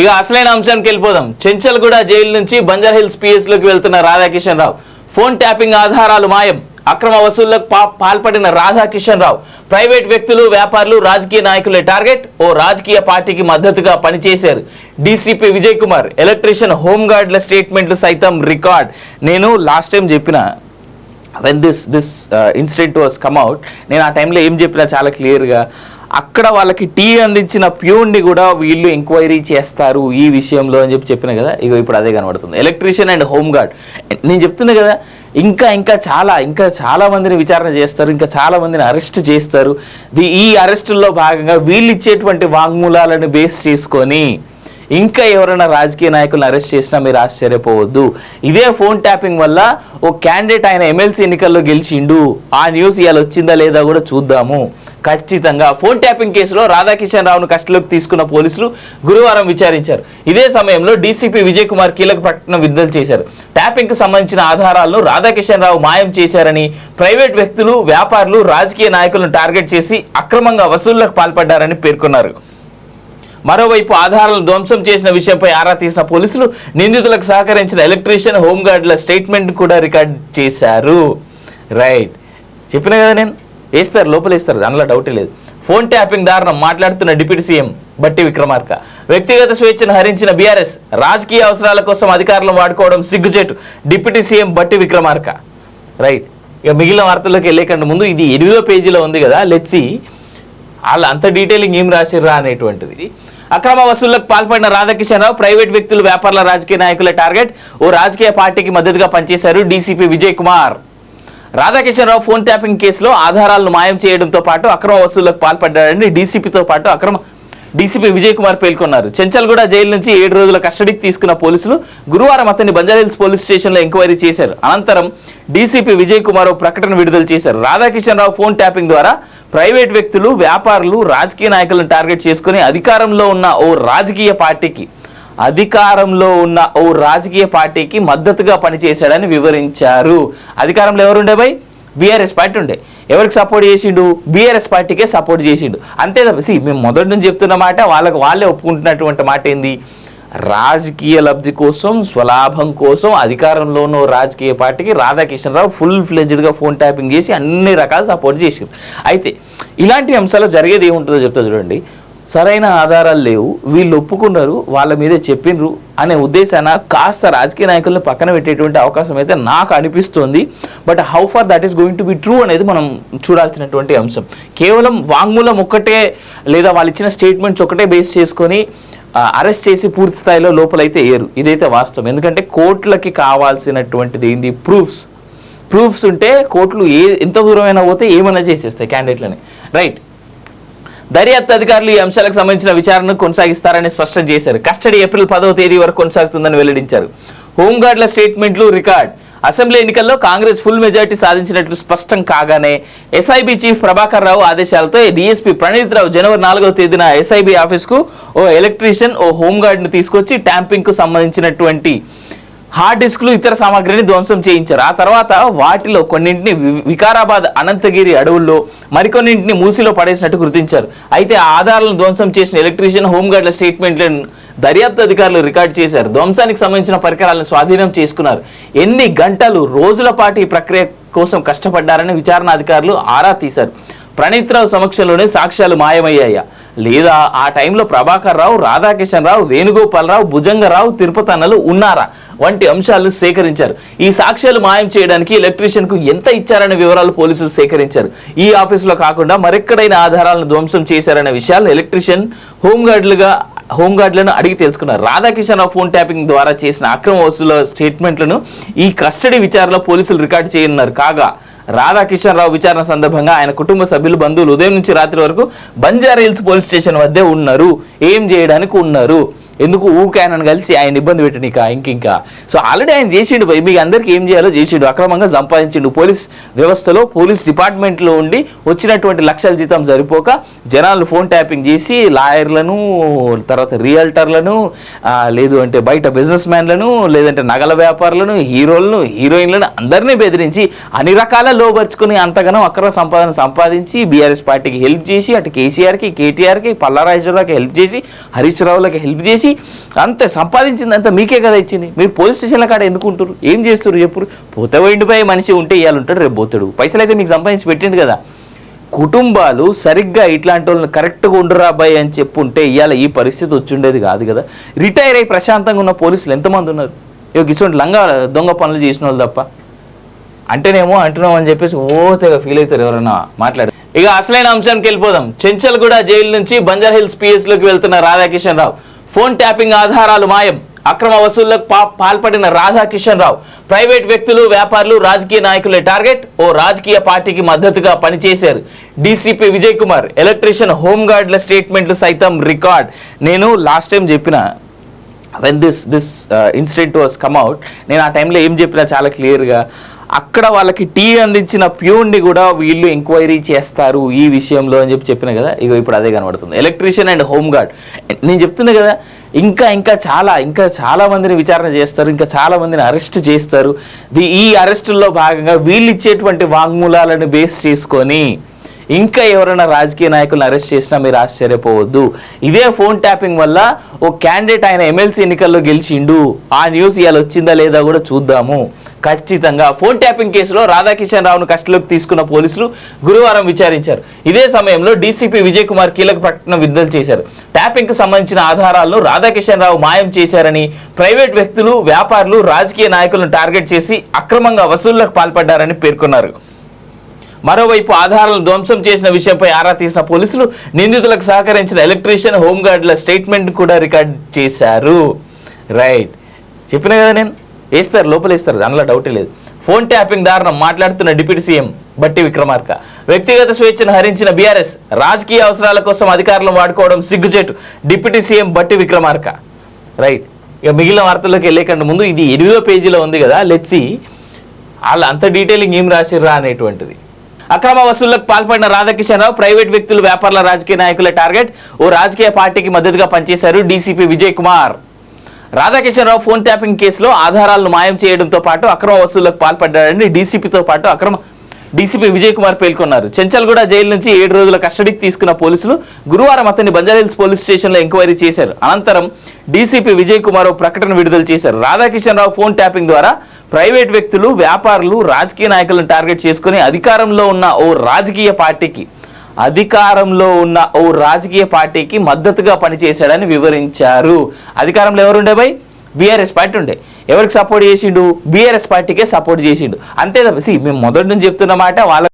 ఇక అసలైన అంశానికి వెళ్ళిపోదాం. చెంచల్గూడ జైలు నుంచి బంజారాహిల్స్ పిఎస్లోకి వెళ్తున్న రాధాకిషన్ రావు ఫోన్ ట్యాపింగ్ ఆధారాలు మాయం. అక్రమ వసూళ్లకు పాల్పడిన రాధాకిషన్ రావు ప్రైవేట్ వ్యక్తులు, వ్యాపారులు, రాజకీయ నాయకులే టార్గెట్. ఓ రాజకీయ పార్టీకి మద్దతుగా పనిచేశారు. డీసీపీ విజయ్ కుమార్, ఎలక్ట్రీషియన్, హోంగార్డ్ల స్టేట్మెంట్లు సైతం రికార్డ్. నేను లాస్ట్ టైం చెప్పిన when this incident was come out, నేను ఆ టైంలో ఏం చెప్పినా చాలా క్లియర్గా, అక్కడ వాళ్ళకి టీ అందించిన ప్యూన్ని కూడా వీళ్ళు ఎంక్వైరీ చేస్తారు ఈ విషయంలో అని చెప్పిన కదా. ఇక ఇప్పుడు అదే కనబడుతుంది. ఎలక్ట్రీషియన్ అండ్ హోంగార్డ్, నేను చెప్తున్నా కదా, ఇంకా చాలా మందిని విచారణ చేస్తారు, ఇంకా చాలా మందిని అరెస్ట్ చేస్తారు. ఈ అరెస్టుల్లో భాగంగా వీళ్ళు ఇచ్చేటువంటి వాంగ్మూలాలను బేస్ చేసుకొని ఇంకా ఎవరైనా రాజకీయ నాయకులను అరెస్ట్ చేసినా మీరు ఆశ్చర్యపోవద్దు. ఇదే ఫోన్ ట్యాపింగ్ వల్ల ఓ క్యాండిడేట్ ఆయన ఎమ్మెల్సీ ఎన్నికల్లో గెలిచిండు. ఆ న్యూస్ ఇవాళ వచ్చిందా లేదా కూడా చూద్దాము. ఖచ్చితంగా ఫోన్ ట్యాపింగ్ కేసులో రాధాకిషన్ రావును కస్టడీలోకి తీసుకున్న పోలీసులు గురువారం విచారించారు. ఇదే సమయంలో డీసీపీ విజయ్ కుమార్ కీలక ప్రకటన విడుదల చేశారు. ట్యాపింగ్ కు సంబంధించిన ఆధారాలను రాధాకిషన్ రావు మాయం చేశారని, ప్రైవేట్ వ్యక్తులు, వ్యాపారులు, రాజకీయ నాయకులను టార్గెట్ చేసి అక్రమంగా వసూళ్లకు పాల్పడ్డారని పేర్కొన్నారు. మరోవైపు ఆధారాలను ధ్వంసం చేసిన విషయంపై ఆరా తీసిన పోలీసులు నిందితులకు సహకరించిన ఎలక్ట్రీషియన్, హోంగార్డుల స్టేట్మెంట్ కూడా రికార్డ్ చేశారు. రైట్, చెప్పిన కదా నేను, వేస్తారు, లోపలేస్తారు, దానిలో డౌటే లేదు. ఫోన్ ట్యాపింగ్ దారుణం మాట్లాడుతున్న డిప్యూటీ సీఎం బట్టి విక్రమార్క. వ్యక్తిగత స్వేచ్ఛను హరించిన బీఆర్ఎస్ రాజకీయ అవసరాల కోసం అధికారులను వాడుకోవడం సిగ్గుచేటు, డిప్యూటీ సీఎం బట్టి విక్రమార్క. రైట్, ఇక మిగిలిన వార్తల్లోకి వెళ్ళేకంటే ముందు ఇది 8వ పేజీలో ఉంది కదా, లెట్సి వాళ్ళు అంత డీటెయిలింగ్ ఏం రాసిర్రా అనేటువంటిది. అక్రమ వసూళ్లకు పాల్పడిన రాధాకిషన్ రావు ప్రైవేట్ వ్యక్తులు, వ్యాపారుల, రాజకీయ నాయకుల టార్గెట్. ఓ రాజకీయ పార్టీకి మద్దతుగా పనిచేశారు డీసీపీ విజయ్ కుమార్. రాధాకిషన్ రావు ఫోన్ ట్యాపింగ్ కేసులో ఆధారాలను మాయం చేయడంతో పాటు అక్రమ వసూళ్లకు పాల్పడ్డారని డీసీపీ విజయ్ కుమార్ పేర్కొన్నారు. చెంచల్గూడ జైలు నుంచి 7 రోజుల కస్టడీకి తీసుకున్న పోలీసులు గురువారం అతన్ని బంజారాహిల్స్ పోలీస్ స్టేషన్లో ఎంక్వైరీ చేశారు. అనంతరం డీసీపీ విజయ్ కుమార్ ప్రకటన విడుదల చేశారు. రాధాకిషన్ రావు ఫోన్ ట్యాపింగ్ ద్వారా ప్రైవేట్ వ్యక్తులు, వ్యాపారులు, రాజకీయ నాయకులను టార్గెట్ చేసుకుని అధికారంలో ఉన్న ఓ రాజకీయ పార్టీకి మద్దతుగా పనిచేశాడని వివరించారు. అధికారంలో ఎవరుండే భయ్? బీఆర్ఎస్ పార్టీ ఉండే. ఎవరికి సపోర్ట్ చేసిండు? బీఆర్ఎస్ పార్టీకే సపోర్ట్ చేసిండు. అంతే తప్ప మేము మొదటి నుంచి చెప్తున్న మాట, వాళ్ళే ఒప్పుకుంటున్నటువంటి మాట ఏంది? రాజకీయ లబ్ధి కోసం, స్వలాభం కోసం అధికారంలో ఉన్న రాజకీయ పార్టీకి రాధాకిషన్ రావు ఫుల్ ఫ్లెడ్జ్డ్గా ఫోన్ ట్యాపింగ్ చేసి అన్ని రకాల సపోర్ట్ చేసారు. అయితే ఇలాంటి అంశాలు జరిగేది ఏముంటుందో చెప్తా చూడండి. సరైన ఆధారాలు లేవు, వీళ్ళు ఒప్పుకున్నారు, వాళ్ళ మీదే చెప్పిండ్రు అనే ఉద్దేశాన కాస్త రాజకీయ నాయకులను పక్కన పెట్టేటువంటి అవకాశం అయితే నాకు అనిపిస్తుంది. But how far that is going to be true అనేది మనం చూడాల్సినటువంటి అంశం. కేవలం వాంగ్మూలం ఒక్కటే లేదా వాళ్ళు ఇచ్చిన స్టేట్మెంట్స్ ఒకటే బేస్ చేసుకొని అరెస్ట్ చేసి పూర్తి స్థాయిలో లోపలైతే ఏరు, ఇదైతే వాస్తవం. ఎందుకంటే కోర్టులకి కావాల్సినటువంటిది ఏంది? ప్రూఫ్స్ ఉంటే కోర్టులు ఎంత దూరమైనా పోతే ఏమైనా చేసేస్తాయి క్యాండిడేట్లని. రైట్, దర్యాప్తు అధికారులు ఈ అంశాలకు సంబంధించిన విచారణను కొనసాగిస్తారని స్పష్టం చేశారు. కస్టడీ ఏప్రిల్ 10వ తేదీ వరకు కొనసాగుతుందని వెల్లడించారు. హోంగార్డుల స్టేట్మెంట్లు రికార్డ్. అసెంబ్లీ ఎన్నికల్లో కాంగ్రెస్ ఫుల్ మెజార్టీ సాధించినట్లు స్పష్టం కాగానే ఎస్ఐబి చీఫ్ ప్రభాకర్ రావు ఆదేశాలతో డీఎస్పీ ప్రణీత్ రావు జనవరి 4వ తేదీన ఎస్ఐబి ఆఫీస్కు ఓ ఎలక్ట్రీషియన్, ఓ హోంగార్డ్ను తీసుకొచ్చి ట్యాంపింగ్కు సంబంధించినటువంటి హార్డ్ డిస్క్లు, ఇతర సామాగ్రిని ధ్వంసం చేయించారు. ఆ తర్వాత వాటిలో కొన్నింటిని వికారాబాద్, అనంతగిరి అడవుల్లో, మరికొన్నింటిని మూసిలో పడేసినట్టు గుర్తించారు. అయితే ఆ ఆధారాలను ధ్వంసం చేసిన ఎలక్ట్రీషియన్, హోంగార్డుల స్టేట్మెంట్లను దర్యాప్తు అధికారులు రికార్డు చేశారు. ధ్వంసానికి సంబంధించిన పరికరాలను స్వాధీనం చేసుకున్నారు. ఎన్ని గంటలు, రోజుల పాటు ఈ ప్రక్రియ కోసం కష్టపడ్డారని విచారణ అధికారులు ఆరా తీశారు. ప్రణీత్ రావు సమక్షంలోనే సాక్ష్యాలు మాయమయ్యాయా లేదా, ఆ టైంలో ప్రభాకర్ రావు, రాధాకిషన్ రావు, వేణుగోపాలరావు, భుజంగరావు, తిరుపతన్నలు ఉన్నారా వంటి అంశాలను సేకరించారు. ఈ సాక్ష్యాలు మాయం చేయడానికి ఎలక్ట్రీషియన్ కు ఎంత ఇచ్చారనే వివరాలు పోలీసులు సేకరించారు. ఈ ఆఫీసులో కాకుండా మరెక్కడైనా ఆధారాలను ధ్వంసం చేశారనే విషయాలు ఎలక్ట్రీషియన్, హోంగార్డులను అడిగి తెలుసుకున్నారు. రాధాకిషన్ రావు ఫోన్ ట్యాపింగ్ ద్వారా చేసిన అక్రమ వసూల స్టేట్మెంట్లను ఈ కస్టడీ విచారణలో పోలీసులు రికార్డు చేయనున్నారు. కాగా రాధాకిషన్ రావు విచారణ సందర్భంగా ఆయన కుటుంబ సభ్యులు, బంధువులు ఉదయం నుంచి రాత్రి వరకు బంజారాహిల్స్ పోలీస్ స్టేషన్ వద్దే ఉన్నారు. ఏం చేయడానికి ఉన్నారు? ఎందుకు ఊకాయనని కలిసి ఆయన ఇబ్బంది పెట్టినిక ఇంకా. సో ఆల్రెడీ ఆయన చేసిండు, మీకు అందరికీ ఏం చేయాలో చేసిండు, అక్రమంగా సంపాదించిండు. పోలీస్ వ్యవస్థలో, పోలీస్ డిపార్ట్మెంట్లో ఉండి వచ్చినటువంటి లక్షల జీతం సరిపోక జనాలు ఫోన్ ట్యాపింగ్ చేసి లాయర్లను, తర్వాత రియల్టర్లను, లేదు అంటే బయట బిజినెస్ మ్యాన్లను, లేదంటే నగల వ్యాపారులను, హీరోలను, హీరోయిన్లను అందరినీ బెదిరించి అన్ని రకాల లోపరుచుకుని అంతగానో అక్రమ సంపాదించి బీఆర్ఎస్ పార్టీకి హెల్ప్ చేసి, అటు కేసీఆర్కి, కేటీఆర్కి, పల్లారాజురావుకి హెల్ప్ చేసి, హరీష్ రావులకి హెల్ప్ చేసి చేసి అంత సంపాదించింది అంతా మీకే కదా ఇచ్చింది. మీరు పోలీస్ స్టేషన్ల కాడ ఎందుకు ఉంటారు, ఏం చేస్తారు చెప్పుడు? పోతే పోయిండిపోయి మనిషి ఉంటే ఇవాళ ఉంటాడు, రేపు పోతాడు. పైసలు అయితే మీకు సంపాదించి పెట్టిండు కదా. కుటుంబాలు సరిగ్గా ఇట్లాంటి వాళ్ళని కరెక్ట్గా ఉండరా అబ్బాయి అని చెప్పుంటే ఇవాళ ఈ పరిస్థితి వచ్చిండేది కాదు కదా. రిటైర్ అయ్యి ప్రశాంతంగా ఉన్న పోలీసులు ఎంతమంది ఉన్నారు? ఇటువంటి లంగా దొంగ పనులు చేసిన వాళ్ళు తప్ప. అంటేనేమో అంటున్నాం అని చెప్పేసి తెగ ఫీల్ అవుతారు ఎవరన్నా మాట్లాడారు. ఇక అసలైన అంశానికి వెళ్ళిపోదాం. చెంచల్గూడ జైలు నుంచి బంజారాహిల్స్ పిఎస్లోకి వెళ్తున్న రాధాకిషన్ రావు. ఫోన్ ట్యాపింగ్ ఆధారాలు మాయం. అక్రమ వసూళ్లకు పాల్పడిన రాధాకిషన్ రావు ప్రైవేట్ వ్యక్తులు, వ్యాపారులు, రాజకీయ నాయకులే టార్గెట్. ఓ రాజకీయ పార్టీకి మద్దతుగా పనిచేశారు. డీసీపీ విజయ్ కుమార్, ఎలక్ట్రీషియన్, హోంగార్డ్ల స్టేట్మెంట్లు సైతం రికార్డ్. నేను లాస్ట్ టైం చెప్పిన when this incident was come out, నేను ఆ టైంలో ఏం చెప్పినా చాలా క్లియర్గా, అక్కడ వాళ్ళకి టీ అందించిన ప్యూన్ని కూడా వీళ్ళు ఎంక్వైరీ చేస్తారు ఈ విషయంలో అని చెప్పిన కదా. ఇప్పుడు అదే కనబడుతుంది. ఎలక్ట్రీషియన్ అండ్ హోంగార్డ్ నేను చెప్తున్నా కదా, ఇంకా చాలా మందిని విచారణ చేస్తారు, ఇంకా చాలా మందిని అరెస్ట్ చేస్తారు. ఈ అరెస్టుల్లో భాగంగా వీళ్ళు ఇచ్చేటువంటి వాంగ్మూలాలను బేస్ చేసుకొని ఇంకా ఎవరైనా రాజకీయ నాయకులను అరెస్ట్ చేసినా మీరు ఆశ్చర్యపోవద్దు. ఇదే ఫోన్ ట్యాపింగ్ వల్ల ఓ క్యాండిడేట్ ఆయన ఎమ్మెల్సీ ఎన్నికల్లో గెలిచిండు. ఆ న్యూస్ ఇవాళ వచ్చిందా లేదా కూడా చూద్దాము. ఖచ్చితంగా ఫోన్ ట్యాపింగ్ కేసులో రాధాకిషన్ రావును కస్టడీలోకి తీసుకున్న పోలీసులు గురువారం విచారించారు. ఇదే సమయంలో డీసీపీ విజయ్ కుమార్ కీలక ప్రకటన విడుదల చేశారు. ట్యాపింగ్ కు సంబంధించిన ఆధారాలను రాధాకిషన్ రావు మాయం చేశారని, ప్రైవేట్ వ్యక్తులు, వ్యాపారులు, రాజకీయ నాయకులను టార్గెట్ చేసి అక్రమంగా వసూళ్లకు పాల్పడ్డారని పేర్కొన్నారు. మరోవైపు ఆధారాలను ధ్వంసం చేసిన విషయంపై ఆరా తీసిన పోలీసులు నిందితులకు సహకరించిన ఎలక్ట్రీషియన్, హోంగార్డుల స్టేట్మెంట్ కూడా రికార్డ్ చేశారు. రైట్, చెప్పిన కదా నేను, వేస్తారు లోపల వేస్తారు, దానిలో డౌటే లేదు. ఫోన్ ట్యాపింగ్ దారుణం మాట్లాడుతున్న డిప్యూటీ సీఎం బట్టి విక్రమార్క. వ్యక్తిగత స్వేచ్ఛను హరించిన బీఆర్ఎస్ రాజకీయ అవసరాల కోసం అధికారులను వాడుకోవడం సిగ్గుచేటు. డిప్యూటీ సీఎం బట్టి విక్రమార్క. రైట్, ఇక మిగిలిన వార్తల్లోకి వెళ్ళే కంటే ముందు ఇది 8వ పేజీలో ఉంది కదా, లెట్సి వాళ్ళు అంత డీటెయిలింగ్ ఏం రాసిర్రా అనేటువంటిది. అక్రమ వసూళ్లకు పాల్పడిన రాధాకిషన్ రావు ప్రైవేట్ వ్యక్తులు, వ్యాపారుల, రాజకీయ నాయకుల టార్గెట్. ఓ రాజకీయ పార్టీకి మద్దతుగా పనిచేశారు డీసీపీ విజయ్ కుమార్. రాధాకిషన్ రావు ఫోన్ ట్యాపింగ్ కేసులో ఆధారాలను మాయం చేయడంతో పాటు అక్రమ వసూళ్లకు పాల్పడ్డారని డీసీపీ విజయ్ కుమార్ పేర్కొన్నారు. చెంచల్గూడ జైలు నుంచి 7 రోజుల కస్టడీకి తీసుకున్న పోలీసులు గురువారం అతన్ని బంజారాహిల్స్ పోలీస్ స్టేషన్లో ఎంక్వైరీ చేశారు. అనంతరం డీసీపీ విజయ్ కుమార్ ప్రకటన విడుదల చేశారు. రాధాకిషన్ రావు ఫోన్ ట్యాపింగ్ ద్వారా ప్రైవేట్ వ్యక్తులు, వ్యాపారులు, రాజకీయ నాయకులను టార్గెట్ చేసుకుని అధికారంలో ఉన్న ఓ రాజకీయ పార్టీకి మద్దతుగా పనిచేశాడని వివరించారు. అధికారంలో ఎవరుండే భయ్? బీఆర్ఎస్ పార్టీ ఉండే. ఎవరికి సపోర్ట్ చేసిండు? బీఆర్ఎస్ పార్టీకే సపోర్ట్ చేసిండు. అంతే తప్ప మేము మొదటి నుంచి చెప్తున్న మాట వాళ్ళ